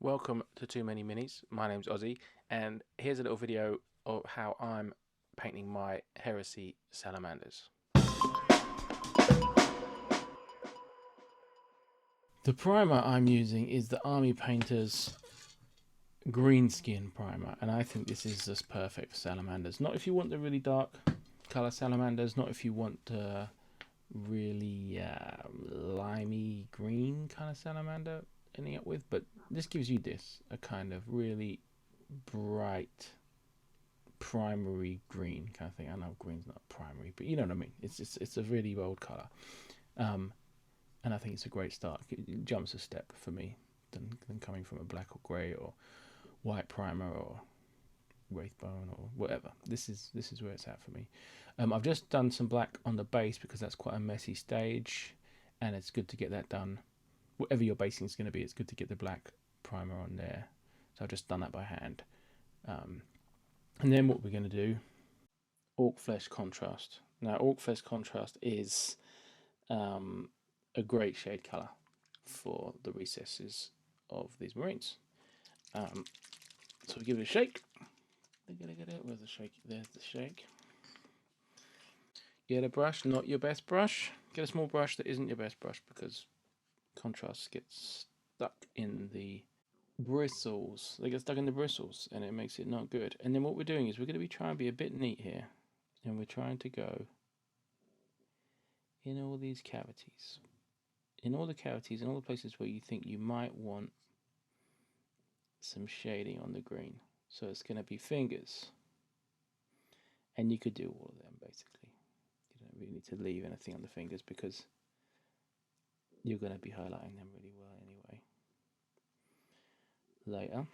Welcome to Too Many Minis. My name's Ossie, and here's a little video of how I'm painting my Heresy Salamanders. The primer I'm using is the Army Painter's green skin primer, and I think this is just perfect for salamanders. Not if you want the really dark color salamanders, not if you want really limey green kind of salamander ending up with, but this gives you a kind of really bright primary green kind of thing. I know green's not primary, but you know what I mean. It's a really bold color, and I think it's a great start. It jumps a step for me than coming from a black or grey or white primer or wraithbone or whatever. This is where it's at for me. I've just done some black on the base because that's quite a messy stage, and it's good to get that done. Whatever your basing is going to be, it's good to get the black primer on there. So I've just done that by hand. And then what we're going to do, Orc Flesh Contrast. Now, Orc Flesh Contrast is a great shade colour for the recesses of these Marines. So we give it a shake. Where's the shake? There's the shake. Get a brush, not your best brush. Get a small brush that isn't your best brush because contrasts get stuck in the bristles. They get stuck in the bristles and it makes it not good. And then what we're doing is we're going to be trying to be a bit neat here, and we're trying to go in all these cavities. In all the cavities, in all the places where you think you might want some shading on the green. So it's going to be fingers. And you could do all of them basically. You don't really need to leave anything on the fingers because you're going to be highlighting them really well anyway. Later,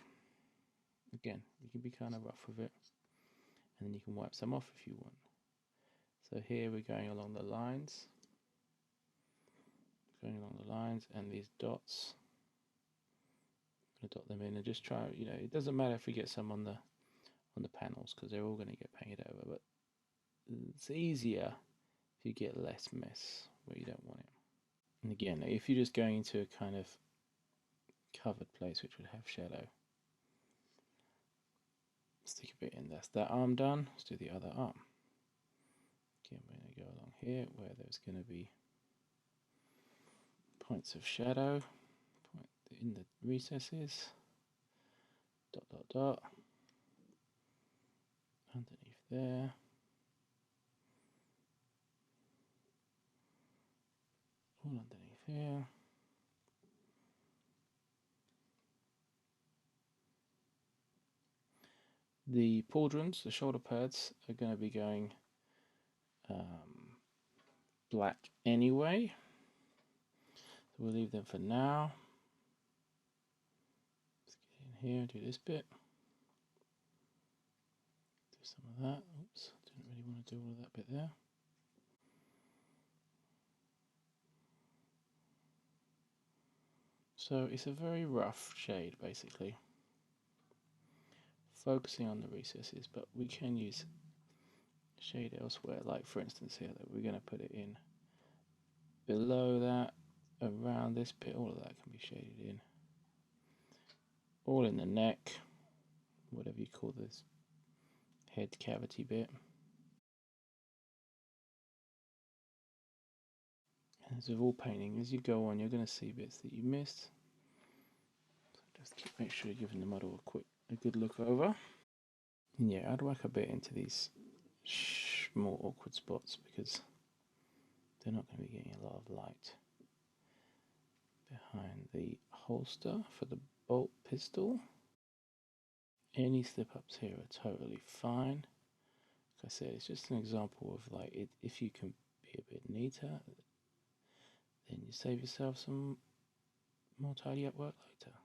again, you can be kind of rough with it, and then you can wipe some off if you want. So here we're going along the lines. And these dots, I'm going to dot them in and just try, it doesn't matter if we get some on the panels because they're all going to get painted over, but it's easier if you get less mess where you don't want it. And again, if you're just going into a kind of covered place which would have shadow, stick a bit in. That's that arm done. Let's do the other arm. Again, we're going to go along here where there's going to be points of shadow in the recesses. Dot, dot, dot. Underneath there. All underneath here. The pauldrons, the shoulder pads, are going to be going black anyway. So we'll leave them for now. Let's get in here, do this bit. Do some of that. Oops, didn't really want to do all of that bit there. So it's a very rough shade basically, focusing on the recesses, but we can use shade elsewhere, like for instance here that we're going to put it in below that, around this bit, all of that can be shaded in, all in the neck, whatever you call this head cavity bit. As with all painting, as you go on, you're going to see bits that you missed. So just make sure you're giving the model a good look over. And yeah, I'd whack a bit into these more awkward spots because they're not going to be getting a lot of light. Behind the holster for the bolt pistol. Any slip ups here are totally fine. Like I said, it's just an example of like if you can be a bit neater, then you save yourself some more tidy up work later.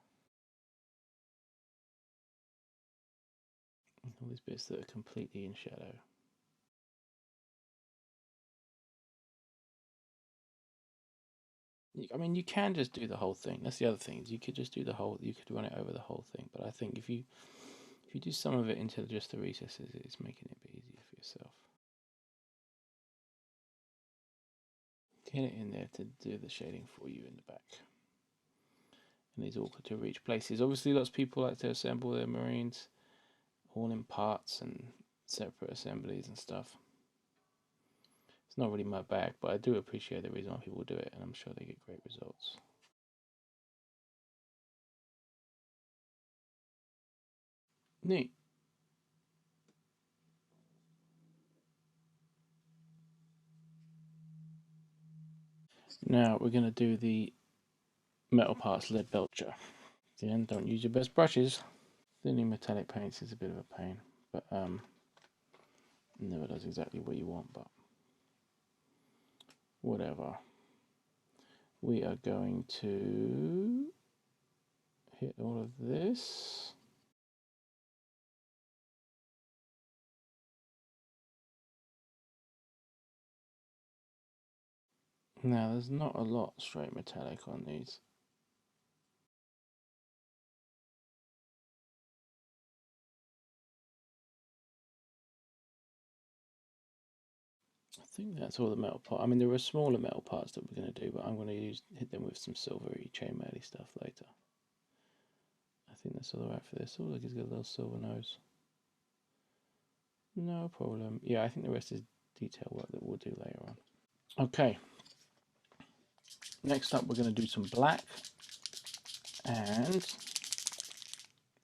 And all these bits that are completely in shadow. I mean, you can just do the whole thing. That's the other thing. You could just do you could run it over the whole thing. But I think if you do some of it into just the recesses, it's making it a bit easier for yourself. Get it in there to do the shading for you in the back. and it's awkward to reach places. Obviously, lots of people like to assemble their Marines all in parts and separate assemblies and stuff. It's not really my bag, but I do appreciate the reason why people do it, and I'm sure they get great results. Neat. Now we're going to do the metal parts lead belcher. Then don't use your best brushes. Thinning metallic paints is a bit of a pain, but never does exactly what you want, but whatever. We are going to hit all of this. Now there's not a lot straight metallic on these. I think that's all the metal part. I mean, there are smaller metal parts that we're going to do, but I'm going to hit them with some silvery chainmail stuff later. I think that's all right for this. Oh, look, it's got a little silver nose. No problem. Yeah, I think the rest is detail work that we'll do later on. Okay. Next up, we're going to do some black, and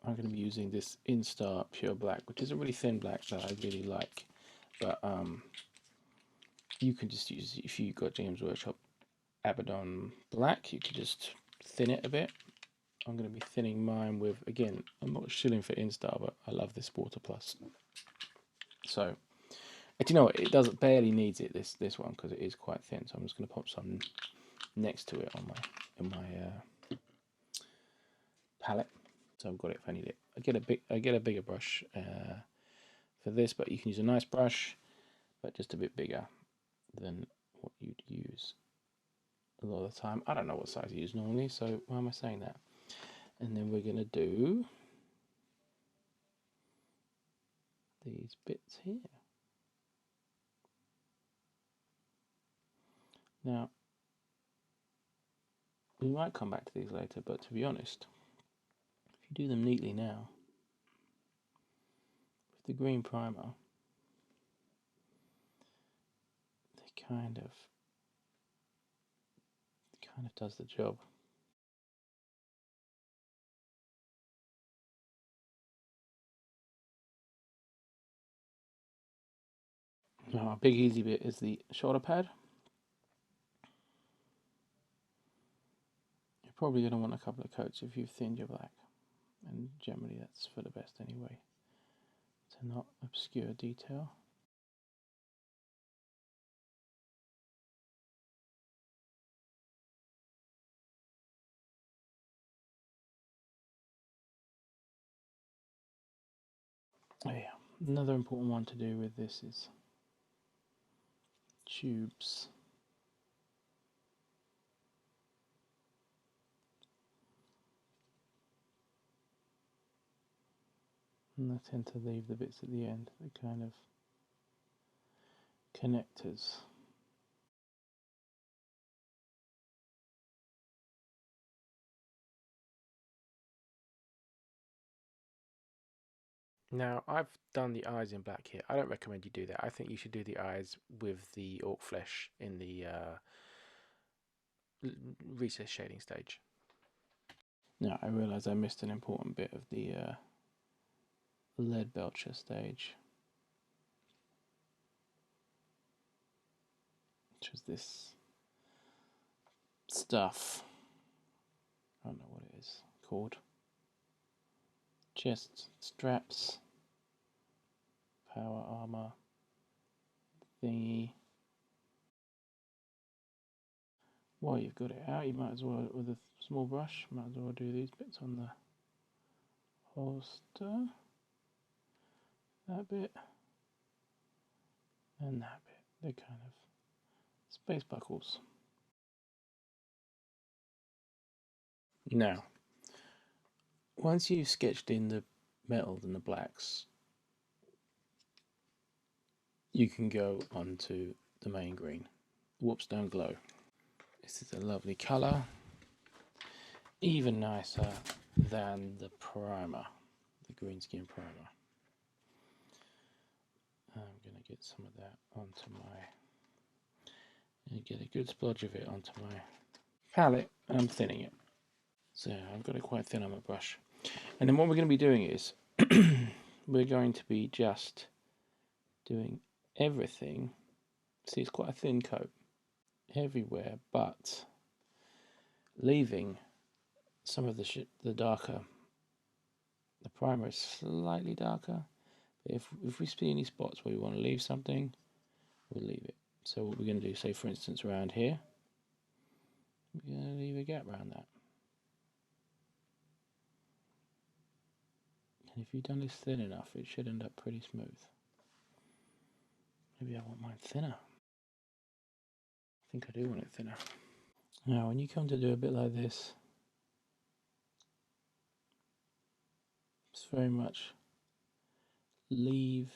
I'm going to be using this Instar Pure Black, which is a really thin black that I really like. But you can just use, if you got James Workshop Abaddon Black, you can just thin it a bit. I'm going to be thinning mine with, again, I'm not shilling for Instar, but I love this Water Plus. So, do you know what? It doesn't barely needs it, this one, because it is quite thin. So I'm just going to pop some next to it on my palette. So I've got it if I need it. I get a bigger brush for this, but you can use a nice brush, but just a bit bigger than what you'd use a lot of the time. I don't know what size you use normally, so why am I saying that? And then we're going to do these bits here. Now, we might come back to these later, but to be honest, if you do them neatly now, with the green primer, they kind of does the job. Now, a big easy bit is the shoulder pad. You're probably going to want a couple of coats if you've thinned your black, and generally that's for the best anyway, to not obscure detail. Oh yeah, another important one to do with this is tubes. And I tend to leave the bits at the end, the kind of connectors. Now, I've done the eyes in black here. I don't recommend you do that. I think you should do the eyes with the orc flesh in the recess shading stage. Now, I realise I missed an important bit of the lead belcher stage, which was this stuff. I don't know what it is called. Chest straps, power armor thingy. While you've got it out, you might as well, with a small brush, might as well do these bits on the holster. That bit and that bit. They're kind of space buckles. Now, once you've sketched in the metals and the blacks, you can go on to the main green. Whoops, don't glow. This is a lovely colour. even nicer than the primer, the green skin primer. I'm going to get some of that onto get a good splodge of it onto my palette, and I'm thinning it. So I've got it quite thin on my brush. And then what we're going to be doing is we're going to be just doing everything. See, it's quite a thin coat everywhere, but leaving some of the darker. The primer is slightly darker. But if we see any spots where we want to leave something, we'll leave it. So what we're going to do, say for instance around here, we're going to leave a gap around that. And if you've done this thin enough, it should end up pretty smooth. Maybe I want mine thinner. I think I do want it thinner. Now, when you come to do a bit like this, it's very much leave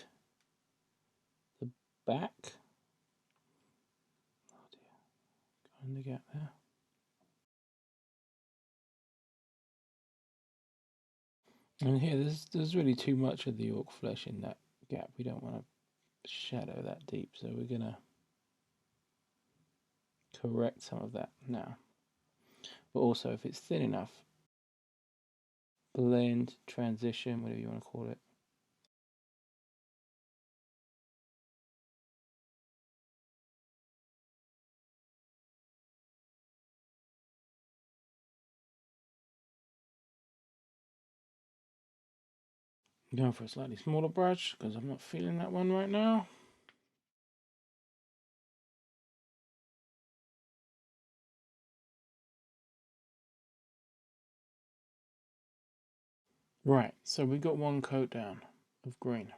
the back. Oh dear, got in the gap there. And here, there's really too much of the orc flesh in that gap. We don't want to shadow that deep, so we're going to correct some of that now. But also, if it's thin enough, blend, transition, whatever you want to call it. I'm going for a slightly smaller brush because I'm not feeling that one right now. Right, so we've got one coat down of green.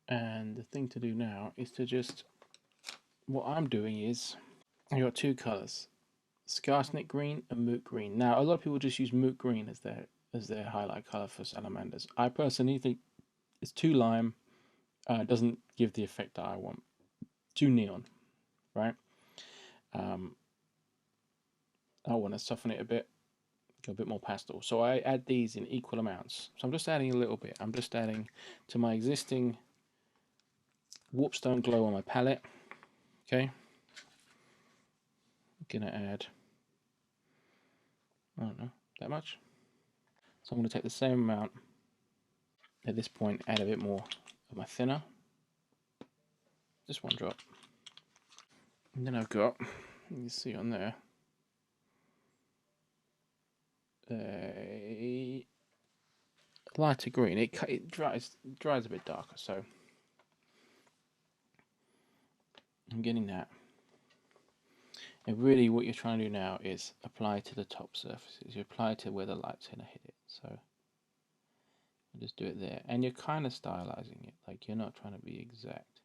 And the thing to do now is to just, what I'm doing is, I've got two colours, Scarsnick green and Moot green. Now, a lot of people just use Moot green as their highlight colour for salamanders. I personally think it's too lime, it doesn't give the effect that I want. Too neon, right? I want to soften it a bit, go a bit more pastel. So I add these in equal amounts. So I'm just adding a little bit. I'm just adding to my existing Warpstone Glow on my palette. Okay. I'm going to add, I don't know, that much. So I'm going to take the same amount. At this point, add a bit more of my thinner. Just one drop. And then I've got, you can see on there, a lighter green. It dries a bit darker, so I'm getting that. And really what you're trying to do now is apply to the top surfaces. You apply to where the light's going to hit it. So just do it there. And you're kind of stylizing it. Like you're not trying to be exact.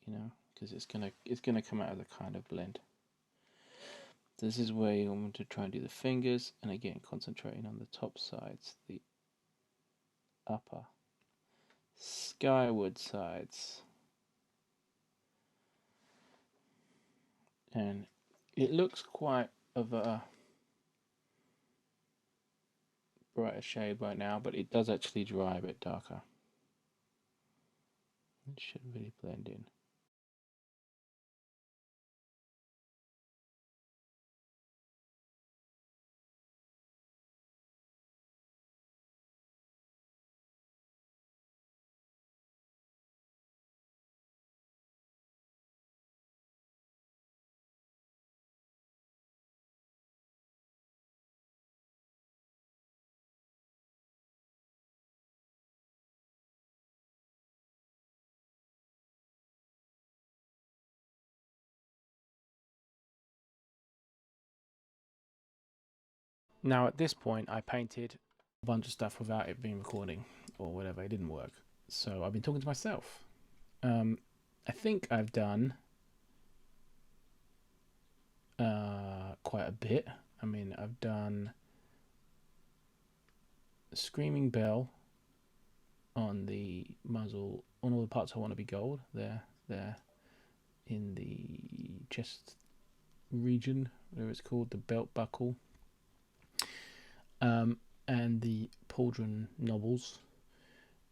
You know, because it's gonna come out of the kind of blend. This is where you want to try and do the fingers, and again concentrating on the top sides, the upper skyward sides. And it looks quite of a brighter shade right now, but it does actually dry a bit darker. It should really blend in. Now at this point I painted a bunch of stuff without it being recording or whatever. It didn't work. So I've been talking to myself. I think I've done quite a bit. I mean, I've done Screaming Bell on the muzzle, on all the parts I want to be gold. There in the chest region, whatever it's called, the belt buckle, and the pauldron knobbles.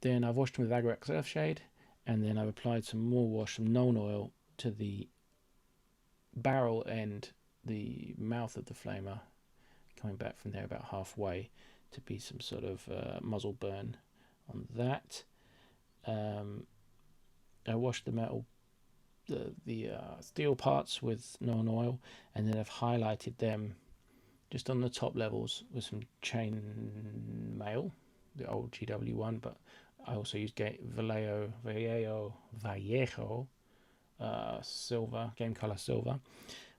Then I've washed them with Agrax Earthshade, and then I've applied some more wash, some Nuln Oil, to the barrel end, the mouth of the flamer, coming back from there about halfway to be some sort of muzzle burn on that. I washed the metal, the steel parts with Nuln Oil, and then I've highlighted them just on the top levels with some chain mail, the old GW one, but I also used Vallejo silver, game color silver,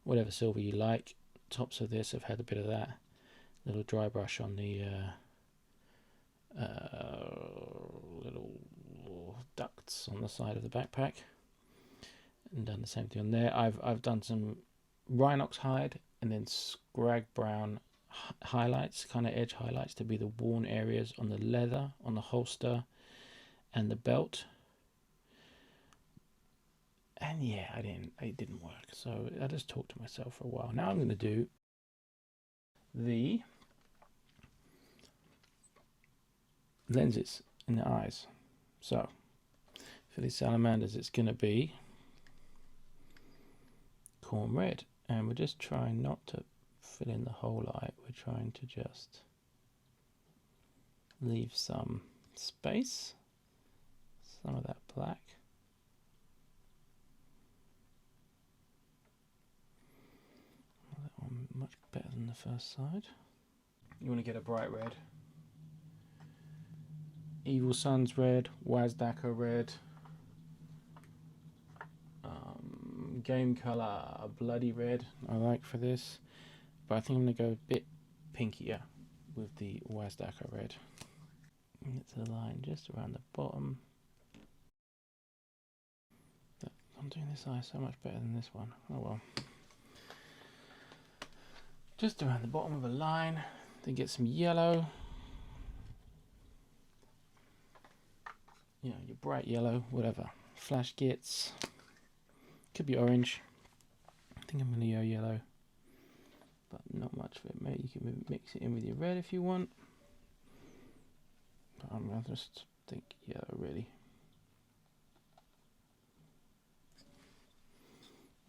whatever silver you like. Tops of this have had a bit of that. Little dry brush on the little ducts on the side of the backpack, and done the same thing on there. I've done some Rhinox hide and then Scrag Brown highlights, kind of edge highlights, to be the worn areas on the leather, on the holster, and the belt. And yeah, it didn't work. So I just talked to myself for a while. Now I'm going to do the lenses in the eyes. So for these salamanders, it's going to be corn red, and we're just trying not to fill in the whole eye. We're trying to just leave some space, some of that black. That one much better than the first side. You want to get a bright red. Evil Sun's red, Wazdaka red, game color bloody red I like for this, but I think I'm going to go a bit pinkier with the Wazdaka red. It's a line just around the bottom. I'm doing this eye so much better than this one. Oh well. Just around the bottom of a line, then get some yellow. You know, your bright yellow, whatever. Flash gets. Could be orange. I think I'm going to go yellow, but not much of it. Maybe you can mix it in with your red if you want. But I'm going to just think yellow, really.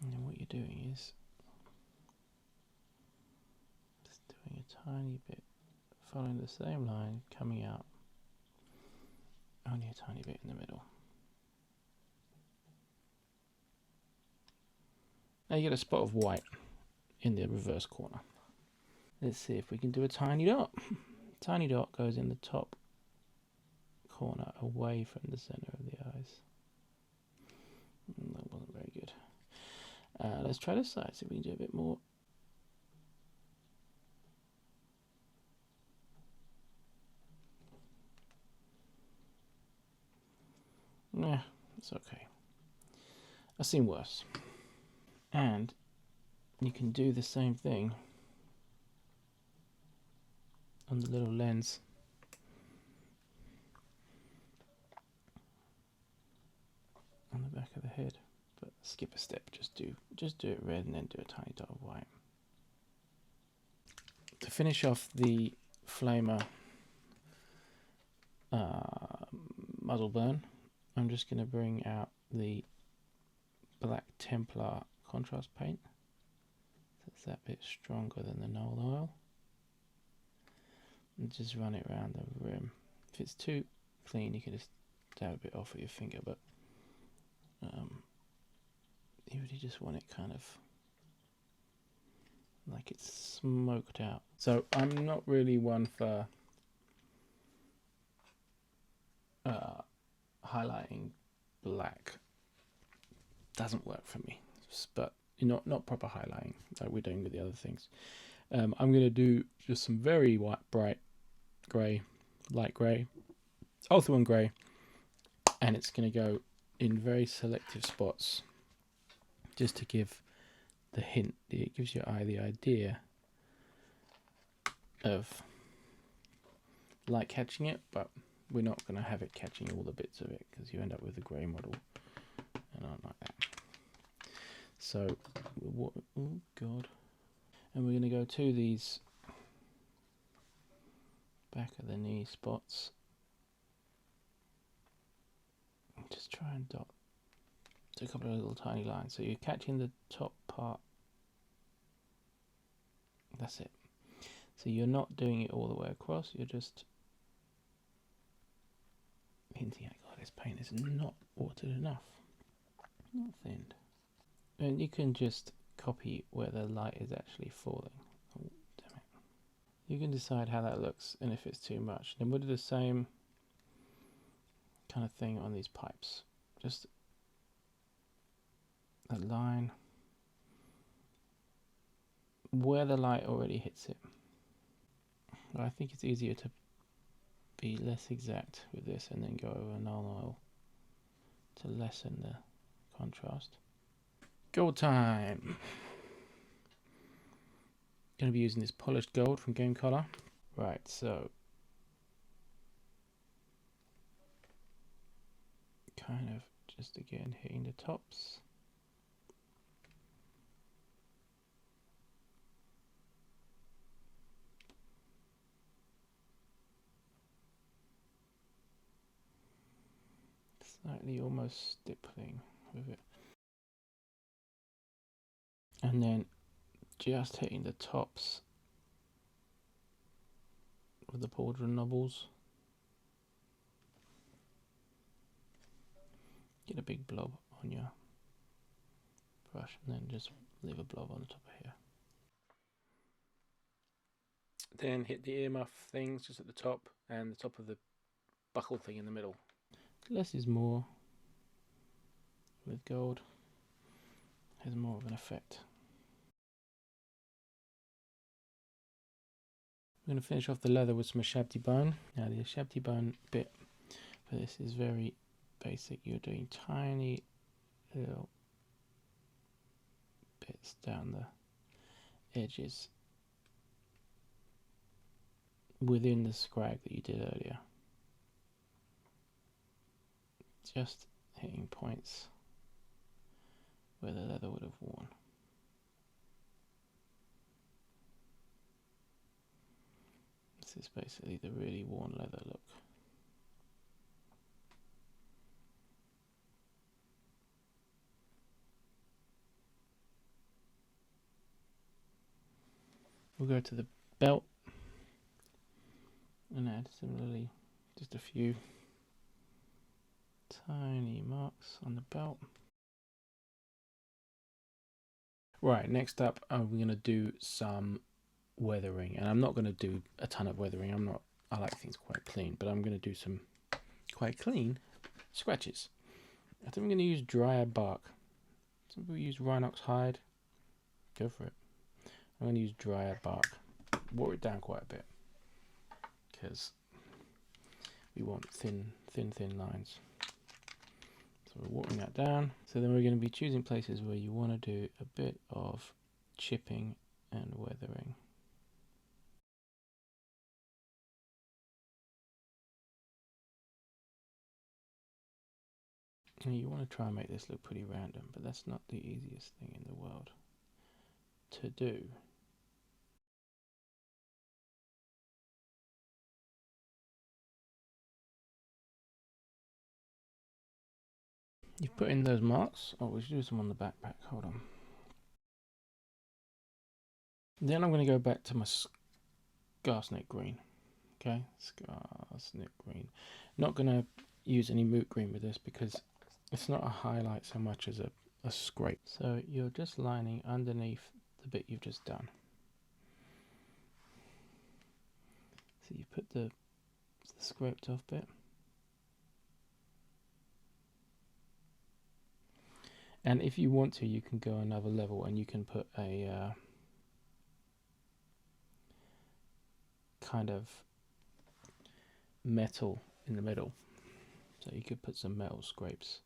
And then what you're doing is just doing a tiny bit, following the same line, coming out only a tiny bit in the middle. Now you get a spot of white in the reverse corner. Let's see if we can do a tiny dot. Tiny dot goes in the top corner away from the center of the eyes. That wasn't very good. Let's try this side, see if we can do a bit more. Nah, it's okay. I've seen worse. And you can do the same thing on the little lens. On the back of the head. But skip a step, just do it red and then do a tiny dot of white. To finish off the flamer muzzle burn, I'm just going to bring out the Black Templar contrast paint. So it's that bit stronger than the Nuln Oil. And just run it around the rim. If it's too clean, you can just dab a bit off with your finger, but you really just want it kind of like it's smoked out. So I'm not really one for highlighting black. Doesn't work for me, but not proper highlighting like we're doing with the other things. I'm going to do just some very bright grey, light grey, Ulthuan grey, and it's going to go in very selective spots just to give the hint. It gives your eye the idea of light catching it, but we're not going to have it catching all the bits of it because you end up with a grey model, and I don't like that. So, what? Oh God! And we're going to go to these back of the knee spots. Just try and dot a couple of little tiny lines. So you're catching the top part. That's it. So you're not doing it all the way across. You're just hinting at, God, this paint is not watered enough, not thinned. And you can just copy where the light is actually falling. Oh, damn it. You can decide how that looks and if it's too much. Then we'll do the same kind of thing on these pipes. Just a line where the light already hits it. I think it's easier to be less exact with this and then go over null oil to lessen the contrast. Gold time! Going to be using this polished gold from Game Color. Right, so kind of just again hitting the tops. Slightly almost stippling with it. And then just hitting the tops with the pauldron knobbles. Get a big blob on your brush and then just leave a blob on the top of here. Then hit the earmuff things just at the top and the top of the buckle thing in the middle. Less is more with gold. Has more of an effect. We're going to finish off the leather with some shabty bone. Now the shabty bone bit for this is very basic. You're doing tiny little bits down the edges within the scrag that you did earlier. Just hitting points where the leather would have worn. This is basically the really worn leather look. We'll go to the belt and add similarly just a few tiny marks on the belt. Right, next up we're going to do some weathering, and I'm not going to do a ton of weathering. I like things quite clean, but I'm going to do some quite clean scratches. I think I'm going to use drier bark. Some people use Rhinox hide. Go for it. I'm going to use drier bark. Water it down quite a bit because we want thin lines. So we're watering that down. So then we're going to be choosing places where you want to do a bit of chipping and weathering. And you want to try and make this look pretty random, but that's not the easiest thing in the world to do. You've put in those marks. Oh, we should do some on the backpack. Hold on. Then I'm going to go back to my Scarsnake green. Okay, Scarsnake green. Not going to use any moot green with this because it's not a highlight so much as a scrape. So you're just lining underneath the bit you've just done. So you put the scraped off bit. And if you want to, you can go another level and you can put a kind of metal in the middle. So you could put some metal scrapes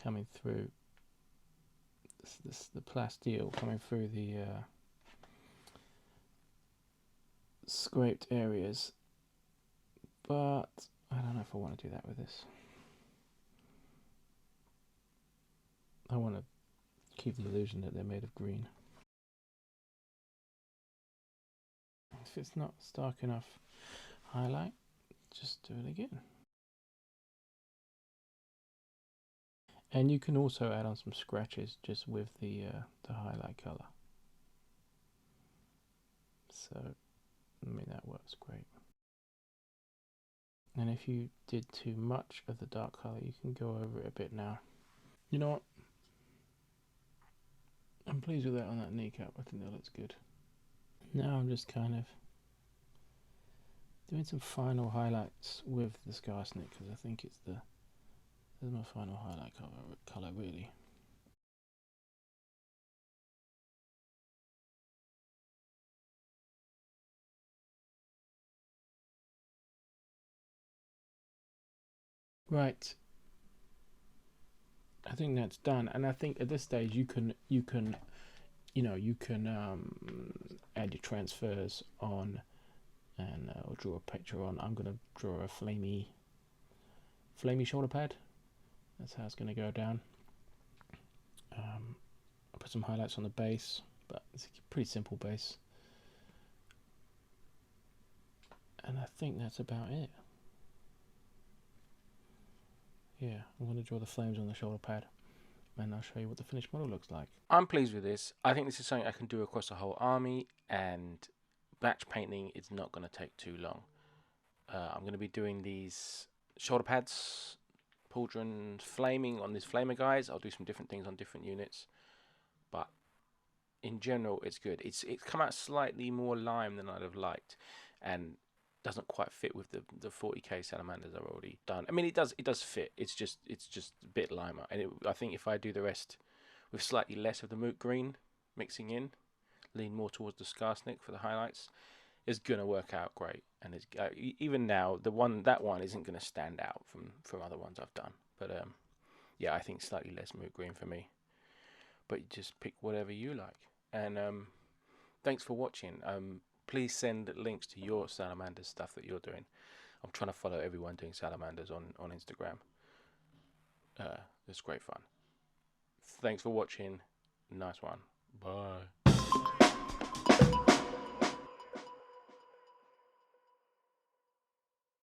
coming through the plasteel coming through the scraped areas, but I don't know if I want to do that with this. I want to keep the illusion that they're made of green. If it's not stark enough highlight, just do it again. And you can also add on some scratches just with the highlight color. So, I mean, that works great. And if you did too much of the dark color, you can go over it a bit now. You know what? I'm pleased with that on that kneecap. I think that looks good. Now I'm just kind of doing some final highlights with the Skarsnik, because I think it's this is my final highlight color really. Right. I think that's done, and I think at this stage you can add your transfers on, and or draw a picture on. I'm gonna draw a flamey shoulder pad. That's how it's gonna go down. I'll put some highlights on the base, but it's a pretty simple base, and I think that's about it. Yeah, I'm going to draw the flames on the shoulder pad, and I'll show you what the finished model looks like. I'm pleased with this. I think this is something I can do across the whole army, and batch painting is not going to take too long. I'm going to be doing these shoulder pads, pauldron flaming on these flamer guys. I'll do some different things on different units, but in general it's good. It's come out slightly more lime than I'd have liked, and doesn't quite fit with the 40k salamanders I've already done. I mean, it does fit. It's just a bit limer, and I think if I do the rest with slightly less of the moot green mixing in, lean more towards the Skarsnik for the highlights, it's gonna work out great. And it's even now that one isn't gonna stand out from other ones I've done. But yeah, I think slightly less moot green for me. But you just pick whatever you like. And thanks for watching. Please send links to your Salamanders stuff that you're doing. I'm trying to follow everyone doing Salamanders on Instagram. It's great fun. Thanks for watching. Nice one. Bye.